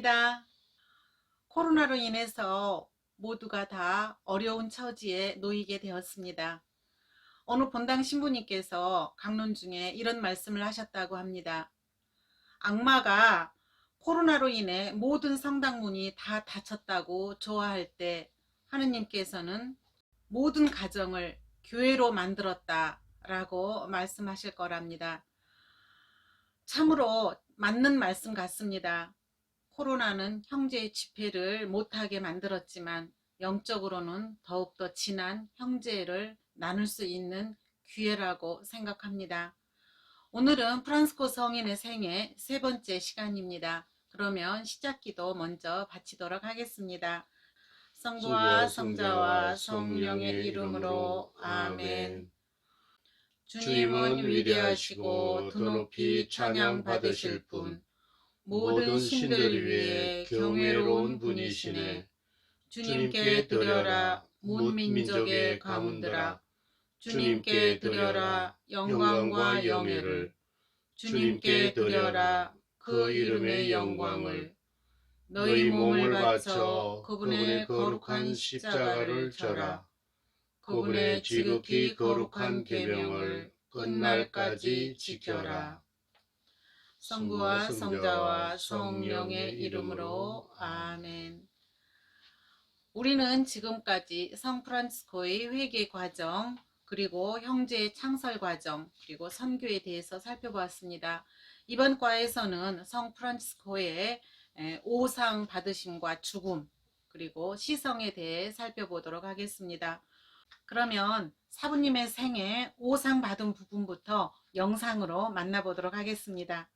반갑습니다. 코로나로 인해서 모두가 다 어려운 처지에 놓이게 되었습니다. 어느 본당 신부님께서 강론 중에 이런 말씀을 하셨다고 합니다. 악마가 코로나로 인해 모든 성당문이 다 닫혔다고 좋아할 때 하느님께서는 모든 가정을 교회로 만들었다 라고 말씀하실 거랍니다. 참으로 맞는 말씀 같습니다. 코로나는 형제의 집회를 못하게 만들었지만 영적으로는 더욱더 진한 형제를 나눌 수 있는 기회라고 생각합니다. 오늘은 프란시스코 성인의 생애 세 번째 시간입니다. 그러면 시작기도 먼저 바치도록 하겠습니다. 성부와 성자와 성령의 이름으로 아멘. 주님은 위대하시고 더 높이 찬양 받으실 분, 모든 신들을 위해 경외로운 분이시네. 주님께 드려라 문민족의 가문들아, 주님께 드려라 영광과 영예를, 주님께 드려라 그 이름의 영광을. 너희 몸을 바쳐 그분의 거룩한 십자가를 져라. 그분의 지극히 거룩한 계명을 끝날까지 지켜라. 성부와 성자와 성령의 이름으로 아멘. 우리는 지금까지 성 프란시스코의 회개 과정, 그리고 형제의 창설 과정, 그리고 선교에 대해서 살펴보았습니다. 이번 과에서는 성 프란시스코의 오상 받으심과 죽음, 그리고 시성에 대해 살펴보도록 하겠습니다. 그러면 사부님의 생애 오상 받은 부분부터 영상으로 만나보도록 하겠습니다.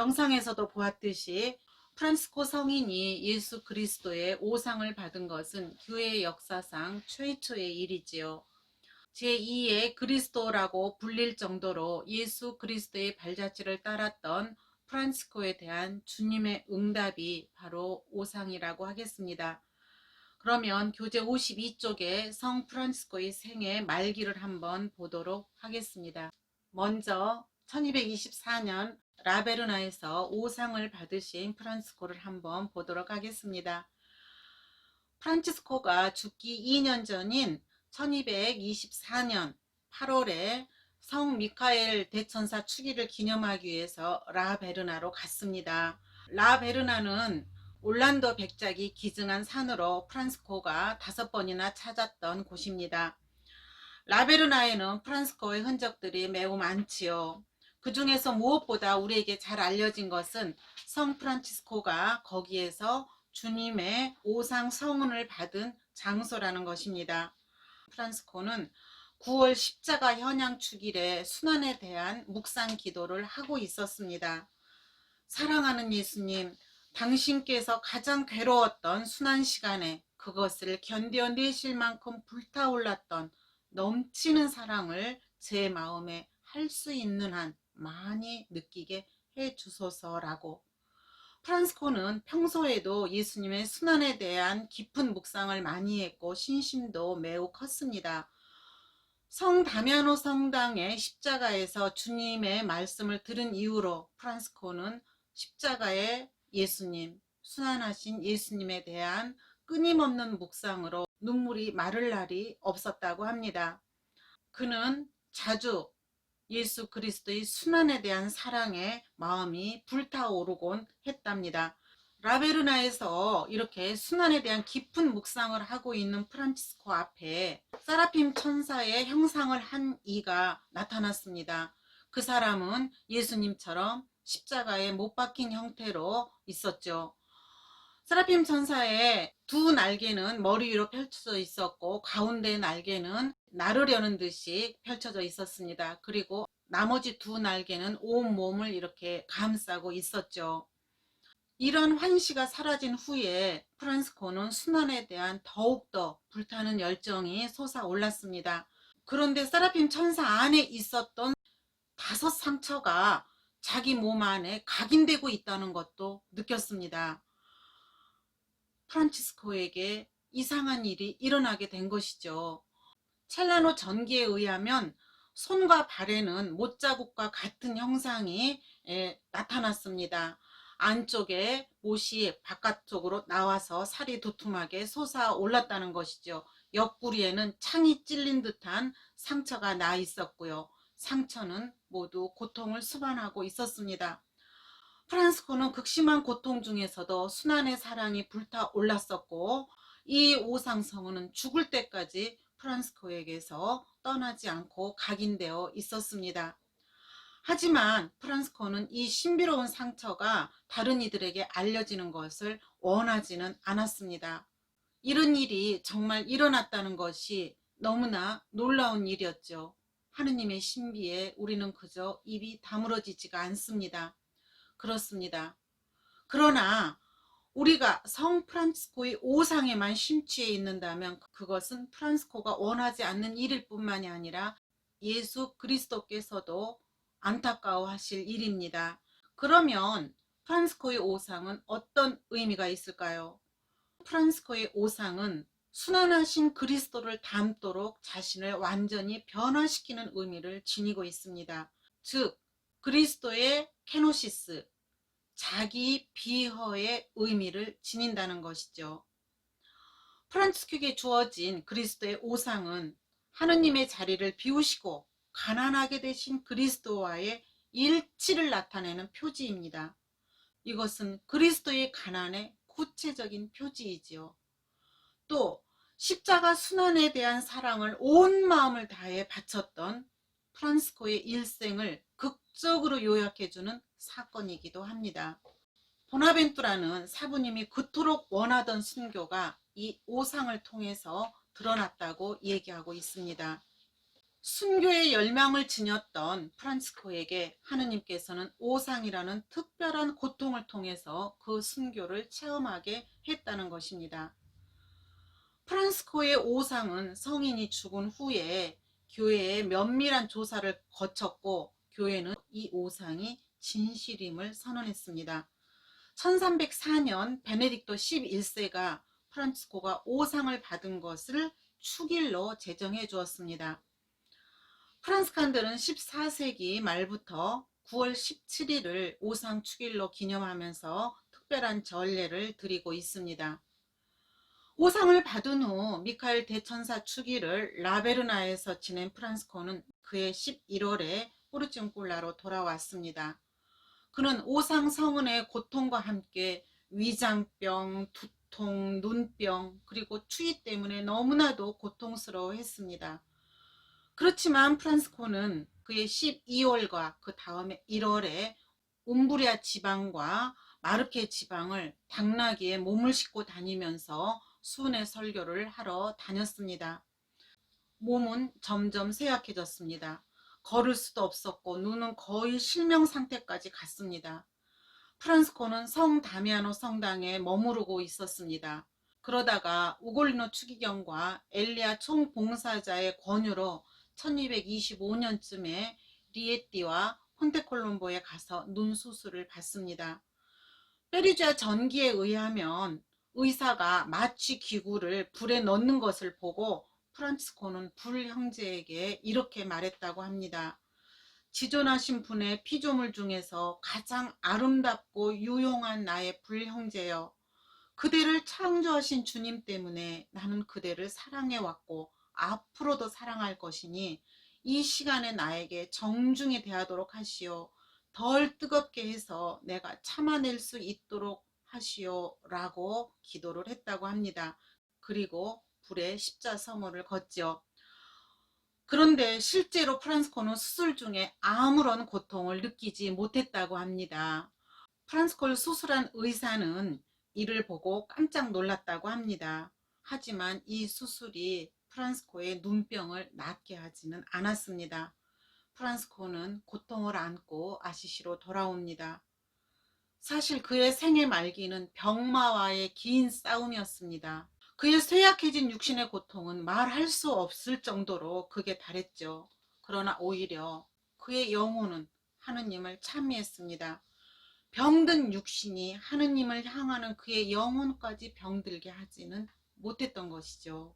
영상에서도 보았듯이 프란시스코 성인이 예수 그리스도의 오상을 받은 것은 교회 역사상 최초의 일이지요. 제2의 그리스도라고 불릴 정도로 예수 그리스도의 발자취를 따랐던 프란시스코에 대한 주님의 응답이 바로 오상이라고 하겠습니다. 그러면 교재 52쪽에 성 프란시스코의 생애 말기를 한번 보도록 하겠습니다. 먼저 1224년 라베르나에서 오상을 받으신 프란시스코를 한번 보도록 하겠습니다. 프란시스코가 죽기 2년 전인 1224년 8월에 성 미카엘 대천사 축일을 기념하기 위해서 라베르나로 갔습니다. 라베르나는 올란도 백작이 기증한 산으로 프란시스코가 5번이나 찾았던 곳입니다. 라베르나에는 프란시스코의 흔적들이 매우 많지요. 그 중에서 무엇보다 우리에게 잘 알려진 것은 성 프란시스코가 거기에서 주님의 오상 성은을 받은 장소라는 것입니다. 프란시스코는 9월 십자가 현양 축일에 순환에 대한 묵상 기도를 하고 있었습니다. 사랑하는 예수님, 당신께서 가장 괴로웠던 순환 시간에 그것을 견뎌내실 만큼 불타올랐던 넘치는 사랑을 제 마음에 할 수 있는 한 많이 느끼게 해 주소서라고. 프란스코는 평소에도 예수님의 순환에 대한 깊은 묵상을 많이 했고 신심도 매우 컸습니다. 성 다미아노 성당의 십자가에서 주님의 말씀을 들은 이후로 프란스코는 십자가의 예수님, 순환하신 예수님에 대한 끊임없는 묵상으로 눈물이 마를 날이 없었다고 합니다. 그는 자주 예수 그리스도의 순환에 대한 사랑의 마음이 불타오르곤 했답니다. 라베르나에서 이렇게 순환에 대한 깊은 묵상을 하고 있는 프란치스코 앞에 세라핌 천사의 형상을 한 이가 나타났습니다. 그 사람은 예수님처럼 십자가에 못 박힌 형태로 있었죠. 세라핌 천사의 두 날개는 머리 위로 펼쳐져 있었고 가운데 날개는 나르려는 듯이 펼쳐져 있었습니다. 그리고 나머지 두 날개는 온 몸을 이렇게 감싸고 있었죠. 이런 환시가 사라진 후에 프란스코는 순환에 대한 더욱더 불타는 열정이 솟아올랐습니다. 그런데 세라핌 천사 안에 있었던 5상처가 자기 몸 안에 각인되고 있다는 것도 느꼈습니다. 프란치스코에게 이상한 일이 일어나게 된 것이죠. 첼라노 전기에 의하면 손과 발에는 못자국과 같은 형상이 나타났습니다. 안쪽에 못이 바깥쪽으로 나와서 살이 두툼하게 솟아올랐다는 것이죠. 옆구리에는 창이 찔린 듯한 상처가 나 있었고요. 상처는 모두 고통을 수반하고 있었습니다. 프란스코는 극심한 고통 중에서도 순환의 사랑이 불타올랐었고 이 오상성은 죽을 때까지 프란스코에게서 떠나지 않고 각인되어 있었습니다. 하지만 프란스코는 이 신비로운 상처가 다른 이들에게 알려지는 것을 원하지는 않았습니다. 이런 일이 정말 일어났다는 것이 너무나 놀라운 일이었죠. 하느님의 신비에 우리는 그저 입이 다물어지지가 않습니다. 그렇습니다. 그러나 우리가 성 프란치스코의 오상에만 심취해 있는다면 그것은 프란치스코가 원하지 않는 일일 뿐만이 아니라 예수 그리스도께서도 안타까워하실 일입니다. 그러면 프란치스코의 오상은 어떤 의미가 있을까요? 프란치스코의 오상은 순환하신 그리스도를 닮도록 자신을 완전히 변화시키는 의미를 지니고 있습니다. 즉 그리스도의 케노시스, 자기 비허의 의미를 지닌다는 것이죠. 프란치스코에게 주어진 그리스도의 오상은 하느님의 자리를 비우시고 가난하게 되신 그리스도와의 일치를 나타내는 표지입니다. 이것은 그리스도의 가난의 구체적인 표지이지요. 또 십자가 순환에 대한 사랑을 온 마음을 다해 바쳤던 프란치스코의 일생을 극적으로 요약해주는 사건이기도 합니다. 보나벤투라는 사부님이 그토록 원하던 순교가 이 오상을 통해서 드러났다고 얘기하고 있습니다. 순교의 열망을 지녔던 프란치스코에게 하느님께서는 오상이라는 특별한 고통을 통해서 그 순교를 체험하게 했다는 것입니다. 프란치스코의 오상은 성인이 죽은 후에 교회에 면밀한 조사를 거쳤고 교회는 이 오상이 진실임을 선언했습니다. 1304년 베네딕토 11세가 프란치스코가 오상을 받은 것을 축일로 제정해 주었습니다. 프란스칸들은 14세기 말부터 9월 17일을 오상 축일로 기념하면서 특별한 전례를 드리고 있습니다. 오상을 받은 후 미카엘 대천사 축일을 라베르나에서 지낸 프란스코는 그해 11월에 포르티온쿨라로 돌아왔습니다. 그는 오상 성은의 고통과 함께 위장병, 두통, 눈병, 그리고 추위 때문에 너무나도 고통스러워했습니다. 그렇지만 프란스코는 그의 12월과 그 다음에 1월에 움브리아 지방과 마르케 지방을 당나귀에 몸을 싣고 다니면서 순회 설교를 하러 다녔습니다. 몸은 점점 쇠약해졌습니다. 걸을 수도 없었고 눈은 거의 실명 상태까지 갔습니다. 프란스코는 성 다미아노 성당에 머무르고 있었습니다. 그러다가 우골리노 추기경과 엘리아 총봉사자의 권유로 1225년쯤에 리에띠와 폰테콜롬보에 가서 눈 수술을 받습니다. 페르주아 전기에 의하면 의사가 마취 기구를 불에 넣는 것을 보고 프란치스코는 불 형제에게 이렇게 말했다고 합니다. 지존하신 분의 피조물 중에서 가장 아름답고 유용한 나의 불 형제여, 그대를 창조하신 주님 때문에 나는 그대를 사랑해왔고 앞으로도 사랑할 것이니 이 시간에 나에게 정중히 대하도록 하시오. 덜 뜨겁게 해서 내가 참아낼 수 있도록 하시오 라고 기도를 했다고 합니다. 그리고 불에 십자서머를 걷죠. 그런데 실제로 프란스코는 수술 중에 아무런 고통을 느끼지 못했다고 합니다. 프란스코를 수술한 의사는 이를 보고 깜짝 놀랐다고 합니다. 하지만 이 수술이 프란스코의 눈병을 낫게 하지는 않았습니다. 프란스코는 고통을 안고 아시시로 돌아옵니다. 사실 그의 생애 말기는 병마와의 긴 싸움이었습니다. 그의 쇠약해진 육신의 고통은 말할 수 없을 정도로 극에 달했죠. 그러나 오히려 그의 영혼은 하느님을 찬미했습니다. 병든 육신이 하느님을 향하는 그의 영혼까지 병들게 하지는 못했던 것이죠.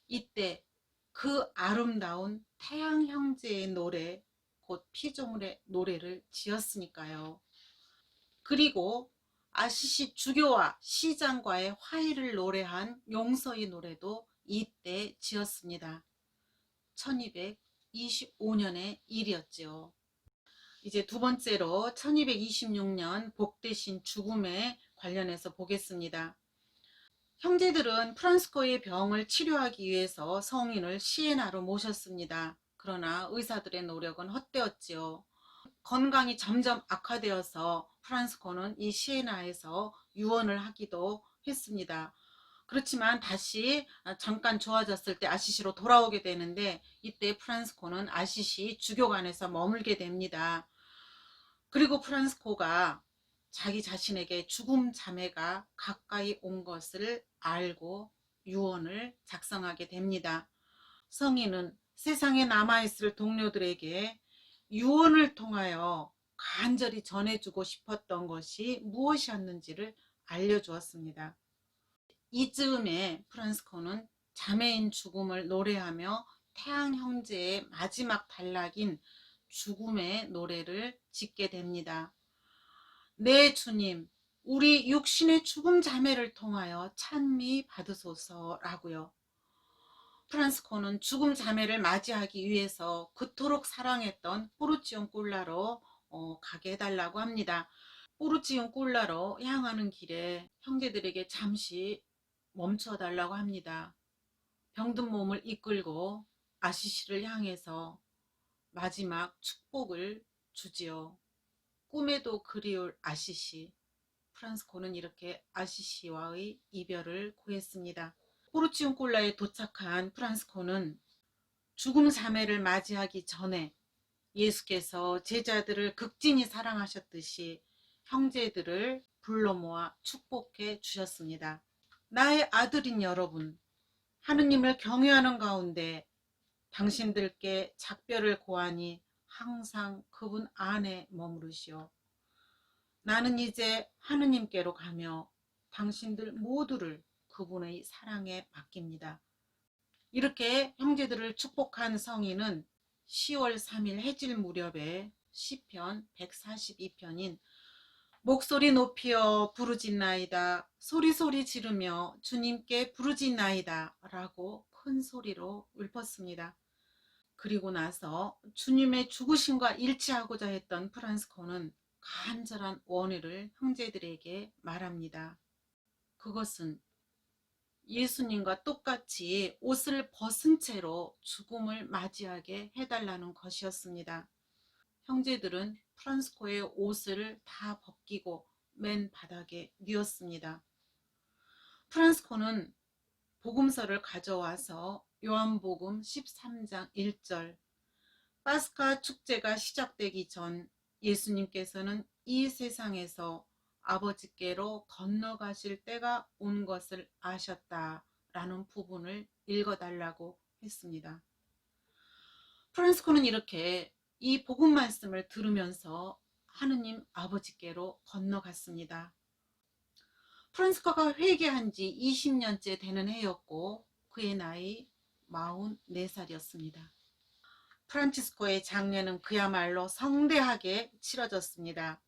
이때 그 아름다운 태양 형제의 노래, 곧 피조물의 노래를 지었으니까요. 그리고 아시시 주교와 시장과의 화해를 노래한 용서의 노래도 이때 지었습니다. 1225년의 일이었죠. 이제 두 번째로 1226년 복되신 죽음에 관련해서 보겠습니다. 형제들은 프란스코의 병을 치료하기 위해서 성인을 시에나로 모셨습니다. 그러나 의사들의 노력은 헛되었지요. 건강이 점점 악화되어서 프란스코는 이 시에나에서 유언을 하기도 했습니다. 그렇지만 다시 잠깐 좋아졌을 때 아시시로 돌아오게 되는데 이때 프란스코는 아시시 주교관에서 머물게 됩니다. 그리고 프란스코가 자기 자신에게 죽음 자매가 가까이 온 것을 알고 유언을 작성하게 됩니다. 성인은 세상에 남아있을 동료들에게 유언을 통하여 간절히 전해주고 싶었던 것이 무엇이었는지를 알려주었습니다. 이 즈음에 프란스코는 자매인 죽음을 노래하며 태양 형제의 마지막 단락인 죽음의 노래를 짓게 됩니다. 네 주님, 우리 육신의 죽음 자매를 통하여 찬미 받으소서라고요. 프란스코는 죽음 자매를 맞이하기 위해서 그토록 사랑했던 포르치온 꿀라로 가게 해달라고 합니다. 포르치온 꿀라로 향하는 길에 형제들에게 잠시 멈춰 달라고 합니다. 병든 몸을 이끌고 아시시를 향해서 마지막 축복을 주지요. 꿈에도 그리울 아시시. 프란스코는 이렇게 아시시와의 이별을 구했습니다. 포르치온 콜라에 도착한 프란스코는 죽음 자매를 맞이하기 전에 예수께서 제자들을 극진히 사랑하셨듯이 형제들을 불러 모아 축복해 주셨습니다. 나의 아들인 여러분, 하느님을 경외하는 가운데 당신들께 작별을 고하니 항상 그분 안에 머무르시오. 나는 이제 하느님께로 가며 당신들 모두를 그분의 사랑에 맡깁니다. 이렇게 형제들을 축복한 성인은 10월 3일 해질 무렵에 시편 142편인 목소리 높이어 부르짖나이다 소리소리 지르며 주님께 부르짖나이다 라고 큰 소리로 읊었습니다. 그리고 나서 주님의 죽으심과 일치하고자 했던 프란스코는 간절한 원해를 형제들에게 말합니다. 그것은 예수님과 똑같이 옷을 벗은 채로 죽음을 맞이하게 해달라는 것이었습니다. 형제들은 프란스코의 옷을 다 벗기고 맨 바닥에 뉘었습니다. 프란스코는 복음서를 가져와서 요한복음 13장 1절 파스카 축제가 시작되기 전 예수님께서는 이 세상에서 아버지께로 건너가실 때가 온 것을 아셨다라는 부분을 읽어달라고 했습니다. 프란스코는 이렇게 이 복음 말씀을 들으면서 하느님 아버지께로 건너갔습니다. 프란스코가 회개한 지 20년째 되는 해였고 그의 나이 44살이었습니다. 프란치스코의 장례는 그야말로 성대하게 치러졌습니다.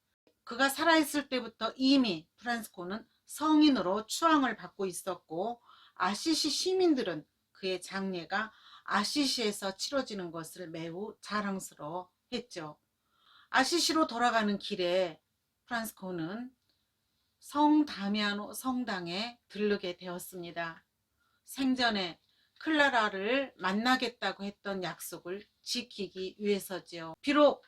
그가 살아있을 때부터 이미 프란치스코는 성인으로 추앙을 받고 있었고 아시시 시민들은 그의 장례가 아시시에서 치러지는 것을 매우 자랑스러워 했죠. 아시시로 돌아가는 길에 프란치스코는 성 다미아노 성당에 들르게 되었습니다. 생전에 클라라를 만나겠다고 했던 약속을 지키기 위해서지요. 비록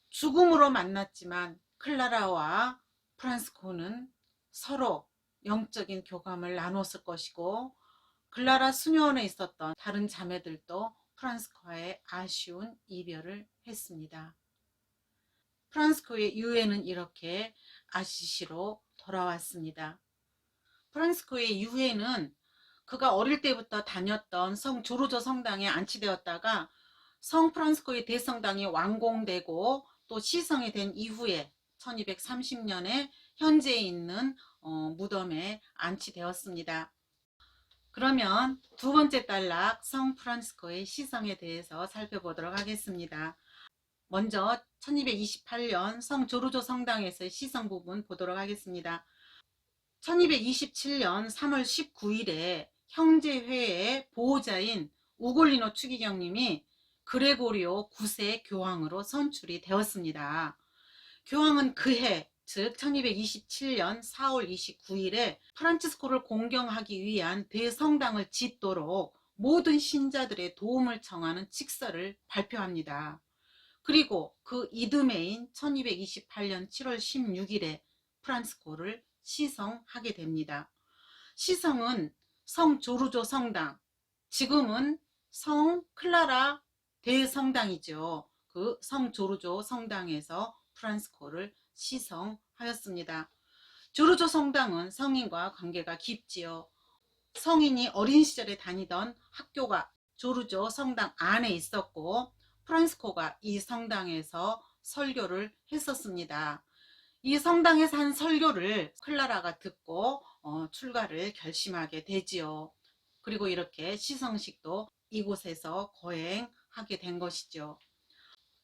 죽음으로 만났지만 클라라와 프란스코는 서로 영적인 교감을 나눴을 것이고 클라라 수녀원에 있었던 다른 자매들도 프란스코와의 아쉬운 이별을 했습니다. 프란스코의 유해는 이렇게 아시시로 돌아왔습니다. 프란스코의 유해는 그가 어릴 때부터 다녔던 성 조르조 성당에 안치되었다가 성 프란스코의 대성당이 완공되고 또 시성이 된 이후에 1230년에 현재 있는 무덤에 안치되었습니다. 그러면 두 번째 단락 성 프란시스코의 시성에 대해서 살펴보도록 하겠습니다. 먼저 1228년 성 조르조 성당에서의 시성 부분 보도록 하겠습니다. 1227년 3월 19일에 형제회의 보호자인 우골리노 추기경님이 그레고리오 9세 교황으로 선출이 되었습니다. 교황은 그해 즉 1227년 4월 29일에 프란치스코를 공경하기 위한 대성당을 짓도록 모든 신자들의 도움을 청하는 칙서를 발표합니다. 그리고 그 이듬해인 1228년 7월 16일에 프란치스코를 시성하게 됩니다. 시성은 성 조르조 성당, 지금은 성 클라라 대성당이죠. 그 성 조르조 성당에서 프란치스코를 시성하였습니다. 조르조 성당은 성인과 관계가 깊지요. 성인이 어린 시절에 다니던 학교가 조르조 성당 안에 있었고 프란치스코가 이 성당에서 설교를 했었습니다. 이 성당에서 한 설교를 클라라가 듣고 출가를 결심하게 되지요. 그리고 이렇게 시성식도 이곳에서 거행하게 된 것이죠.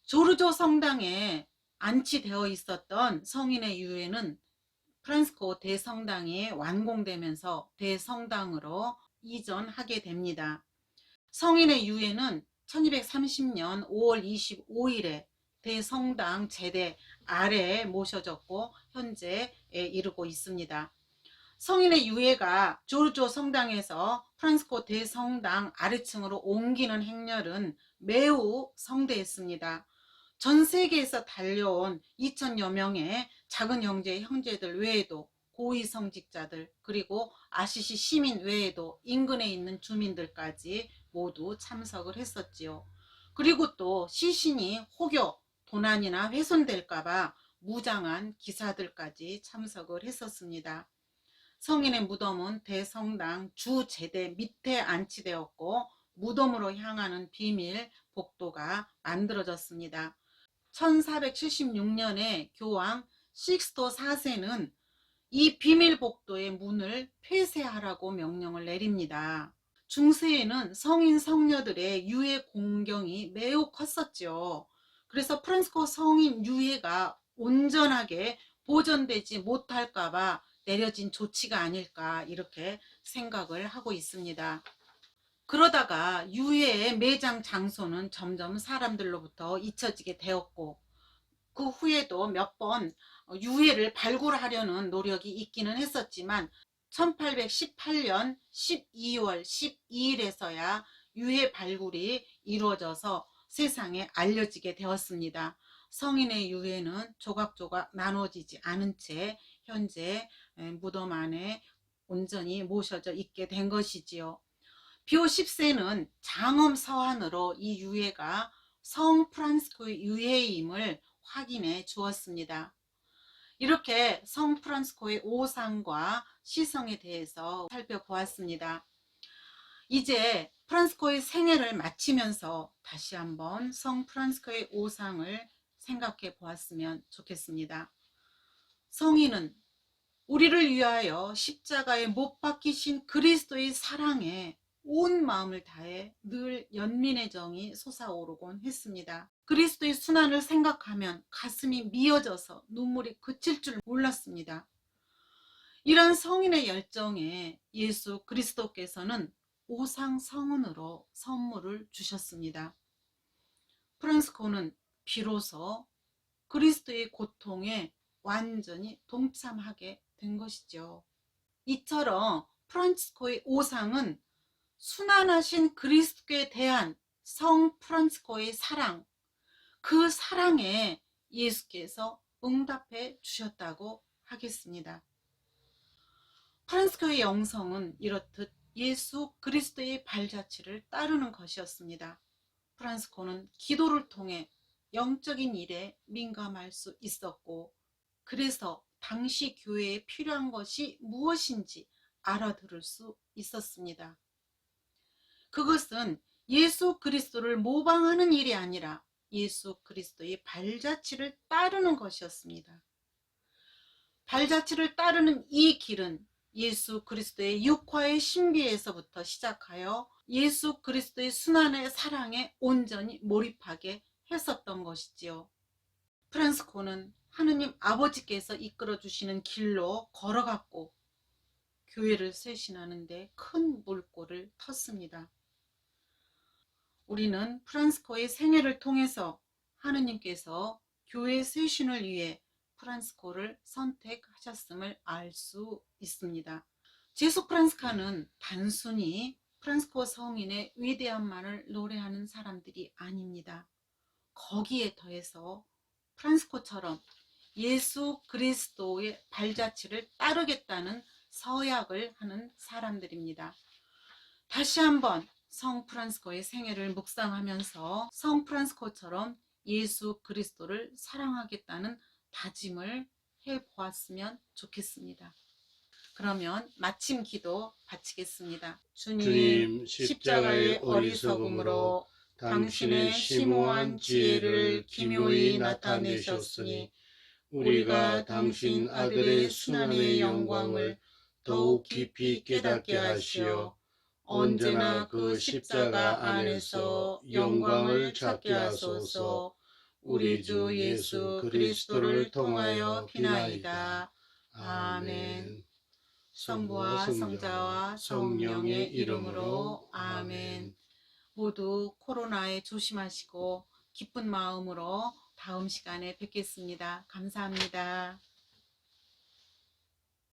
조르조 성당에 안치되어 있었던 성인의 유해는 프란시스코 대성당이 완공되면서 대성당으로 이전하게 됩니다. 성인의 유해는 1230년 5월 25일에 대성당 제대 아래에 모셔졌고 현재에 이르고 있습니다. 성인의 유해가 조르조 성당에서 프란시스코 대성당 아래층으로 옮기는 행렬은 매우 성대했습니다. 전 세계에서 달려온 2000여 명의 작은 형제들 외에도 고위성직자들 그리고 아시시 시민 외에도 인근에 있는 주민들까지 모두 참석을 했었지요. 그리고 또 시신이 혹여 도난이나 훼손될까봐 무장한 기사들까지 참석을 했었습니다. 성인의 무덤은 대성당 주제대 밑에 안치되었고 무덤으로 향하는 비밀 복도가 만들어졌습니다. 1476년에 교황 식스토 4세는 이 비밀 복도의 문을 폐쇄하라고 명령을 내립니다. 중세에는 성인 성녀들의 유해 공경이 매우 컸었죠. 그래서 프란시스코 성인 유해가 온전하게 보존되지 못할까봐 내려진 조치가 아닐까 이렇게 생각을 하고 있습니다. 그러다가 유해의 매장 장소는 점점 사람들로부터 잊혀지게 되었고 그 후에도 몇 번 유해를 발굴하려는 노력이 있기는 했었지만 1818년 12월 12일에서야 유해 발굴이 이루어져서 세상에 알려지게 되었습니다. 성인의 유해는 조각조각 나눠지지 않은 채 현재 무덤 안에 온전히 모셔져 있게 된 것이지요. 비오 10세는 장엄 서한으로 이 유해가 성 프란시스코의 유해임을 확인해 주었습니다. 이렇게 성 프란시스코의 오상과 시성에 대해서 살펴보았습니다. 이제 프란시스코의 생애를 마치면서 다시 한번 성 프란시스코의 오상을 생각해 보았으면 좋겠습니다. 성인은 우리를 위하여 십자가에 못 박히신 그리스도의 사랑에 온 마음을 다해 늘 연민의 정이 솟아오르곤 했습니다. 그리스도의 순환을 생각하면 가슴이 미어져서 눈물이 그칠 줄 몰랐습니다. 이런 성인의 열정에 예수 그리스도께서는 오상 성은으로 선물을 주셨습니다. 프란스코는 비로소 그리스도의 고통에 완전히 동참하게 된 것이죠. 이처럼 프란치스코의 오상은 순환하신 그리스도에 대한 성 프란치스코의 사랑, 그 사랑에 예수께서 응답해 주셨다고 하겠습니다. 프란치스코의 영성은 이렇듯 예수 그리스도의 발자취를 따르는 것이었습니다. 프란치스코는 기도를 통해 영적인 일에 민감할 수 있었고, 그래서 당시 교회에 필요한 것이 무엇인지 알아들을 수 있었습니다. 그것은 예수 그리스도를 모방하는 일이 아니라 예수 그리스도의 발자취를 따르는 것이었습니다. 발자취를 따르는 이 길은 예수 그리스도의 육화의 신비에서부터 시작하여 예수 그리스도의 순환의 사랑에 온전히 몰입하게 했었던 것이지요. 프란스코는 하느님 아버지께서 이끌어 주시는 길로 걸어갔고 교회를 쇄신하는데 큰 물꼬를 텄습니다. 우리는 프란스코의 생애를 통해서 하느님께서 교회 쇄신을 위해 프란스코를 선택하셨음을 알 수 있습니다. 제수 프란스카는 단순히 프란스코 성인의 위대함만을 노래하는 사람들이 아닙니다. 거기에 더해서 프란스코처럼 예수 그리스도의 발자취를 따르겠다는 서약을 하는 사람들입니다. 다시 한번 성 프란스코의 생애를 묵상하면서 성 프란스코처럼 예수 그리스도를 사랑하겠다는 다짐을 해보았으면 좋겠습니다. 그러면 마침 기도 바치겠습니다. 주님, 십자가의 어리석음으로 당신의 심오한 지혜를 기묘히 나타내셨으니 우리가 당신 아들의 순환의 영광을 더욱 깊이 깨닫게 하시어 언제나 그 십자가 안에서 영광을 찾게 하소서. 우리 주 예수 그리스도를 통하여 비나이다. 아멘. 성부와 성자와 성령의 이름으로 아멘. 모두 코로나에 조심하시고 기쁜 마음으로 다음 시간에 뵙겠습니다. 감사합니다.